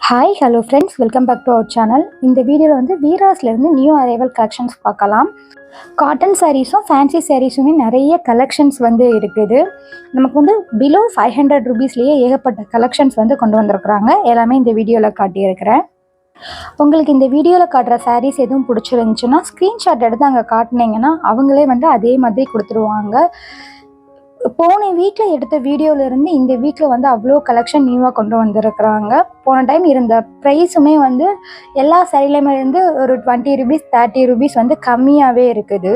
Hi hello friends, welcome back to our channel. இந்த வீடியோவில் வந்து வீராஸ்லேருந்து நியூ அரைவல் கலெக்ஷன்ஸ் பார்க்கலாம். காட்டன் சாரீஸும் ஃபேன்சி சாரீஸுமே நிறைய கலெக்ஷன்ஸ் வந்து இருக்குது. நமக்கு வந்து பிலோ 500 ருபீஸ்லேயே ஏகப்பட்ட கலெக்ஷன்ஸ் வந்து கொண்டு வந்திருக்கிறாங்க. எல்லாமே இந்த வீடியோவில் காட்டியிருக்கிறேன். உங்களுக்கு இந்த வீடியோவில் காட்டுற சாரீஸ் எதுவும் பிடிச்சிருந்துச்சுன்னா ஸ்க்ரீன்ஷாட் எடுத்து அங்கே காட்டினீங்கன்னா அவங்களே வந்து அதே மாதிரி கொடுத்துருவாங்க. போன வீக்கில் எடுத்த வீடியோவிலேருந்து இந்த வீக்கில் வந்து அவ்வளோ கலெக்ஷன் நியூவாக கொண்டு வந்திருக்கிறாங்க. போன டைம் இருந்த ப்ரைஸுமே வந்து எல்லா சாரீலையுமே இருந்து ஒரு 20 ருபீஸ் 30 ருபீஸ் வந்து கம்மியாகவே இருக்குது.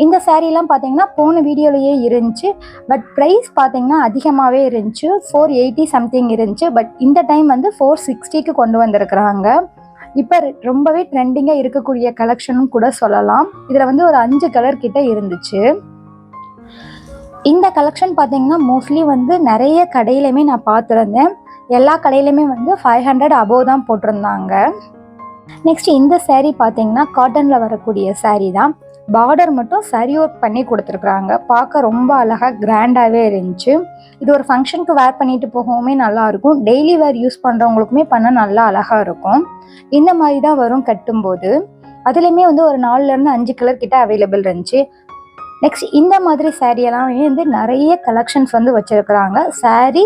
இந்த சாரீலாம் பார்த்தீங்கன்னா போன வீடியோலையே இருந்துச்சு, பட் ப்ரைஸ் பார்த்தீங்கன்னா அதிகமாகவே இருந்துச்சு. 480 சம்திங் இருந்துச்சு. பட் இந்த டைம் வந்து 460க்கு கொண்டு வந்திருக்கிறாங்க. இப்போ ரொம்பவே ட்ரெண்டிங்காக இருக்கக்கூடிய கலெக்ஷனும் கூட சொல்லலாம். இதில் வந்து ஒரு 5 கலர் கிட்ட இருந்துச்சு. இந்த கலெக்ஷன் பார்த்தீங்கன்னா மோஸ்ட்லி வந்து நிறைய கடையிலையுமே நான் பார்த்துருந்தேன். எல்லா கடையிலையுமே வந்து 500 அபோவ் தான் போட்டிருந்தாங்க. நெக்ஸ்ட் இந்த சாரீ பார்த்தீங்கன்னா காட்டனில் வரக்கூடிய சாரீ தான். பார்டர் மட்டும் சரி ஒர்க் பண்ணி கொடுத்துருக்குறாங்க. பார்க்க ரொம்ப அழகாக கிராண்டாகவே இருந்துச்சு. இது ஒரு ஃபங்க்ஷனுக்கு வேர் பண்ணிட்டு போகவுமே நல்லாயிருக்கும். டெய்லி வேர் யூஸ் பண்ணுறவங்களுக்குமே பண்ண நல்லா அழகாக இருக்கும். இந்த மாதிரி தான் வரும் கட்டும்போது. அதுலேயுமே வந்து ஒரு 4லேருந்து 5 கலர் கிட்ட அவைலபிள் இருந்துச்சு. நெக்ஸ்ட் இந்த மாதிரி சாரியெல்லாம் வந்து நிறைய கலெக்ஷன்ஸ் வந்து வச்சுருக்குறாங்க. சாரீ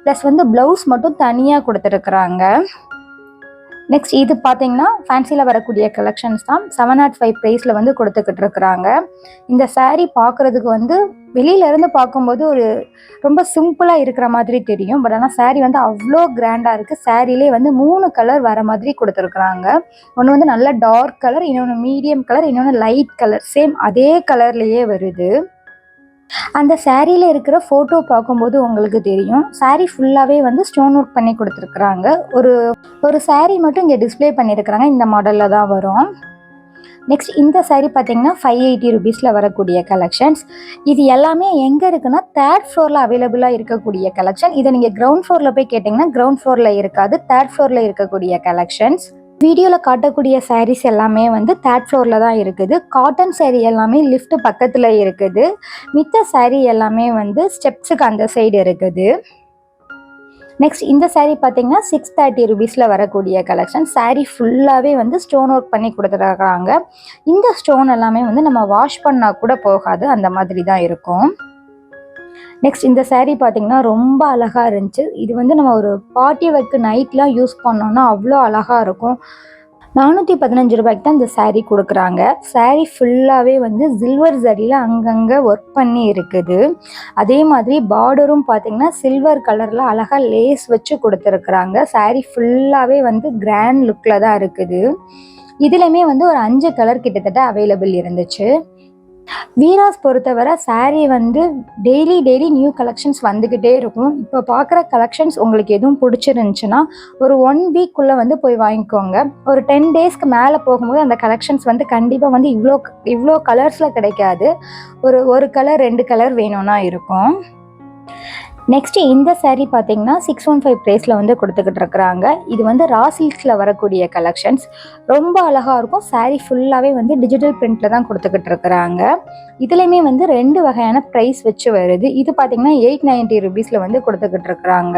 ப்ளஸ் வந்து ப்ளவுஸ் மட்டும் தனியாக கொடுத்துருக்குறாங்க. நெக்ஸ்ட் இது பார்த்தீங்கன்னா ஃபேன்சியில் வரக்கூடிய கலெக்ஷன்ஸ் தான். 705 ப்ரைஸில் வந்து கொடுத்துக்கிட்டு இருக்கிறாங்க. இந்த சாரீ பார்க்குறதுக்கு வந்து வெளியிலேருந்து பார்க்கும்போது ஒரு ரொம்ப சிம்பிளாக இருக்கிற மாதிரி தெரியும். பட் ஆனால் சாரீ வந்து அவ்வளோ கிராண்டாக இருக்குது. சாரீலே வந்து 3 கலர் வர மாதிரி கொடுத்துருக்குறாங்க. ஒன்று வந்து நல்ல டார்க் கலர், இன்னொன்று மீடியம் கலர், இன்னொன்று லைட் கலர். சேம் அதே கலர்லேயே வருது. அந்த சாரியில் இருக்கிற ஃபோட்டோ பார்க்கும்போது உங்களுக்கு தெரியும். சாரீ ஃபுல்லாகவே வந்து ஸ்டோன் ஒர்க் பண்ணி கொடுத்துருக்குறாங்க. ஒரு சாரீ மட்டும் இங்கே டிஸ்பிளே பண்ணியிருக்கிறாங்க. இந்த மாடலில் தான் வரும். நெக்ஸ்ட் இந்த சாரீ பார்த்தீங்கன்னா 580 ருபீஸில் வரக்கூடிய கலெக்ஷன்ஸ். இது எல்லாமே எங்கே இருக்குன்னா 3rd ஃப்ளோரில் அவைலபிளாக இருக்கக்கூடிய கலெக்ஷன். இதை நீங்கள் கிரவுண்ட் ஃப்ளோரில் போய் கேட்டிங்கன்னா கிரவுண்ட் ஃப்ளோரில் இருக்காது, 3rd ஃப்ளோரில் இருக்கக்கூடிய கலெக்ஷன்ஸ். வீடியோவில் காட்டக்கூடிய சாரீஸ் எல்லாமே வந்து 3rd ஃப்ளோரில் தான் இருக்குது. காட்டன் சாரீ எல்லாமே லிஃப்ட் பக்கத்தில் இருக்குது. மித்த சாரீ எல்லாமே வந்து ஸ்டெப்ஸுக்கு அந்த சைடு இருக்குது. நெக்ஸ்ட் இந்த சாரீ பார்த்தீங்கன்னா 630 ருபீஸில் வரக்கூடிய கலெக்ஷன். சாரீ ஃபுல்லாகவே வந்து ஸ்டோன் ஒர்க் பண்ணி கொடுத்துருக்காங்க. இந்த ஸ்டோன் எல்லாமே வந்து நம்ம வாஷ் பண்ணால் கூட போகாது, அந்த மாதிரி தான் இருக்கும். நெக்ஸ்ட் இந்த சாரீ பார்த்தீங்கன்னா ரொம்ப அழகாக இருந்துச்சு. இது வந்து நம்ம ஒரு பார்ட்டி ஒர்க்கு நைட்லாம் யூஸ் பண்ணோன்னா அவ்வளோ அழகாக இருக்கும். 415 ரூபாய்க்கு தான் இந்த சாரீ கொடுக்குறாங்க. சாரீ ஃபுல்லாகவே வந்து சில்வர் ஜரியில் அங்கங்கே ஒர்க் பண்ணி இருக்குது. அதே மாதிரி பார்டரும் பார்த்தீங்கன்னா சில்வர் கலரில் அழகாக லேஸ் வச்சு கொடுத்துருக்குறாங்க. சாரீ ஃபுல்லாகவே வந்து கிராண்ட் லுக்கில் தான் இருக்குது. இதுலையுமே வந்து ஒரு 5 கலர் கிட்டத்தட்ட அவைலபிள் இருந்துச்சு. வீராஸ் பொறுத்தவரை சாரீ வந்து டெய்லி நியூ கலெக்ஷன்ஸ் வந்துக்கிட்டே இருக்கும். இப்போ பார்க்குற கலெக்ஷன்ஸ் உங்களுக்கு எதுவும் பிடிச்சிருந்துச்சுன்னா ஒரு 1 வீக்குள்ளே வந்து போய் வாங்கிக்கோங்க. ஒரு 10 டேஸ்க்கு மேலே போகும்போது அந்த கலெக்ஷன்ஸ் வந்து கண்டிப்பாக வந்து இவ்வளோ கலர்ஸில் கிடைக்காது. ஒரு கலர் 2 கலர் வேணும்னா இருக்கும். நெக்ஸ்ட் இந்த சாரீ பார்த்தீங்கன்னா 615 ப்ரைஸில் வந்து கொடுத்துக்கிட்டு இருக்கிறாங்க. இது வந்து ரா சில்க்ஸில் வரக்கூடிய கலெக்ஷன்ஸ். ரொம்ப அழகாக இருக்கும். சாரீ ஃபுல்லாகவே வந்து டிஜிட்டல் பிரிண்டில் தான் கொடுத்துக்கிட்டு இருக்கிறாங்க. இதுலேயுமே வந்து 2 வகையான ப்ரைஸ் வச்சு வருது. இது பார்த்தீங்கன்னா 890 ருபீஸில் வந்து கொடுத்துக்கிட்டு இருக்கிறாங்க.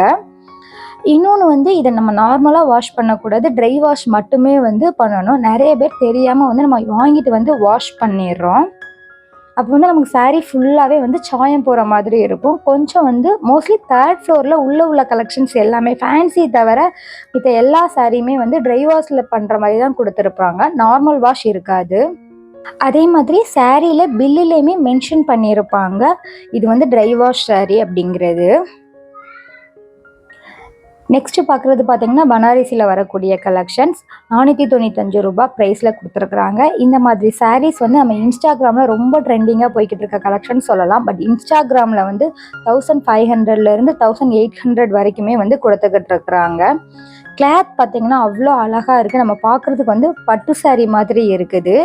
இன்னொன்று வந்து இதை நம்ம நார்மலாக வாஷ் பண்ணக்கூடாது, ட்ரை வாஷ் மட்டுமே வந்து பண்ணணும். நிறைய பேர் தெரியாமல் வந்து நம்ம வாங்கிட்டு வந்து வாஷ் பண்ணிடுறோம். அப்போ வந்து நமக்கு சாரீ ஃபுல்லாகவே வந்து சாயம் போகிற மாதிரி இருக்கும். கொஞ்சம் வந்து மோஸ்ட்லி 3rd ஃப்ளோரில் உள்ள கலெக்ஷன்ஸ் எல்லாமே ஃபேன்சி தவிர மித்த எல்லா சாரியுமே வந்து ட்ரை வாஷில் பண்ணுற மாதிரி தான் கொடுத்துருப்பாங்க. நார்மல் வாஷ் இருக்காது. அதே மாதிரி சாரியில் பில்லுலேயுமே மென்ஷன் பண்ணியிருப்பாங்க இது வந்து ட்ரை வாஷ் சாரீ அப்படிங்கிறது. நெக்ஸ்ட் பார்க்குறது பார்த்தீங்கன்னா பனாரசியில் வரக்கூடிய கலெக்ஷன்ஸ். 495 ரூபாய் ப்ரைஸில் கொடுத்துருக்குறாங்க. இந்த மாதிரி சாரீஸ் வந்து நம்ம இன்ஸ்டாகிராமில் ரொம்ப ட்ரெண்டிங்காக போய்கிட்டு இருக்க கலெக்ஷன் சொல்லலாம். பட் இன்ஸ்டாகிராமில் வந்து 1500லேருந்து 1800 வரைக்குமே வந்து கொடுத்துக்கிட்டு இருக்கிறாங்க. கிளாத் பார்த்தீங்கன்னா அவ்வளோ அழகாக இருக்குது. நம்ம பார்க்குறதுக்கு வந்து பட்டு சாரீ மாதிரி இருக்குது.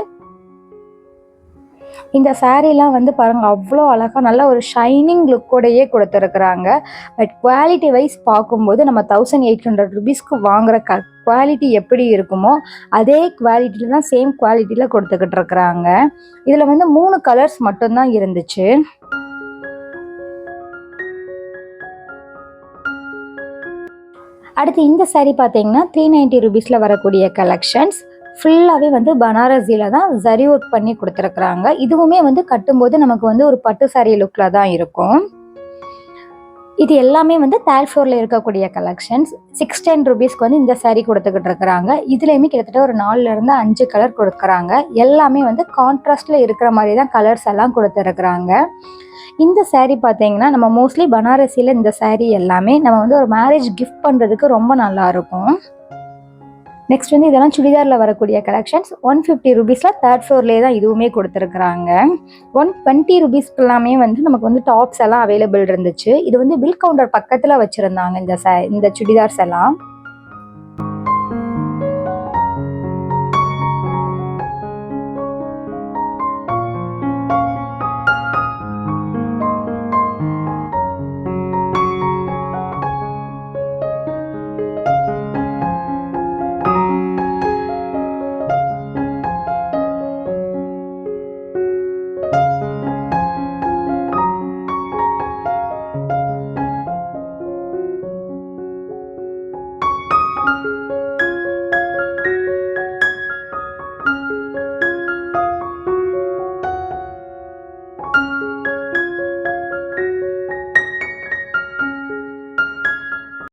இந்த சாரீலாம் வந்து பாருங்கள் அவ்வளோ அழகாக நல்ல ஒரு ஷைனிங் லுக்கோடையே கொடுத்துருக்குறாங்க. பட் குவாலிட்டி வைஸ் பார்க்கும்போது நம்ம 1800 ருபீஸ்க்கு வாங்குகிற குவாலிட்டி எப்படி இருக்குமோ அதே குவாலிட்டியில் தான் சேம் குவாலிட்டியில் கொடுத்துக்கிட்டு இருக்கிறாங்க. இதில் வந்து 3 கலர்ஸ் மட்டும்தான் இருந்துச்சு. அடுத்து இந்த saree பார்த்தீங்கன்னா 390 ருபீஸில் வரக்கூடிய கலெக்ஷன்ஸ். ஃபுல்லாகவே வந்து பனாரஸியில் தான் ஜரி ஒர்க் பண்ணி கொடுத்துருக்குறாங்க. இதுவுமே வந்து கட்டும்போது நமக்கு வந்து ஒரு பட்டு saree லுக்கில் தான் இருக்கும். இது எல்லாமே வந்து தேர்ட் ஃப்ளோரில் இருக்கக்கூடிய கலெக்ஷன்ஸ். 610 ருபீஸ்க்கு வந்து இந்த saree கொடுத்துக்கிட்டு இருக்கிறாங்க. இதுலேயுமே கிட்டத்தட்ட ஒரு 4லேருந்து 5 கலர் கொடுக்குறாங்க. எல்லாமே வந்து கான்ட்ராஸ்டில் இருக்கிற மாதிரி தான் கலர்ஸ் எல்லாம் கொடுத்துருக்குறாங்க. இந்த saree பார்த்தீங்கன்னா நம்ம மோஸ்ட்லி பனாரஸியில் இந்த saree எல்லாமே நம்ம வந்து ஒரு மேரேஜ் கிஃப்ட் பண்ணுறதுக்கு ரொம்ப நல்லாயிருக்கும். நெக்ஸ்ட் வந்து இதெல்லாம் சுடிதாரில் வரக்கூடிய கலெக்ஷன்ஸ். 150 ருபீஸில் தேர்ட் ஃப்ளோர்லேயே தான் இதுவுமே கொடுத்துருக்குறாங்க. 120 ருபீஸ்க்கு எல்லாமே வந்து நமக்கு வந்து டாப்ஸ் எல்லாம் அவைலபிள் இருந்துச்சு. இது வந்து பில் கவுண்டர் பக்கத்தில் வச்சுருந்தாங்க இந்த சுடிதார்ஸ் எல்லாம்.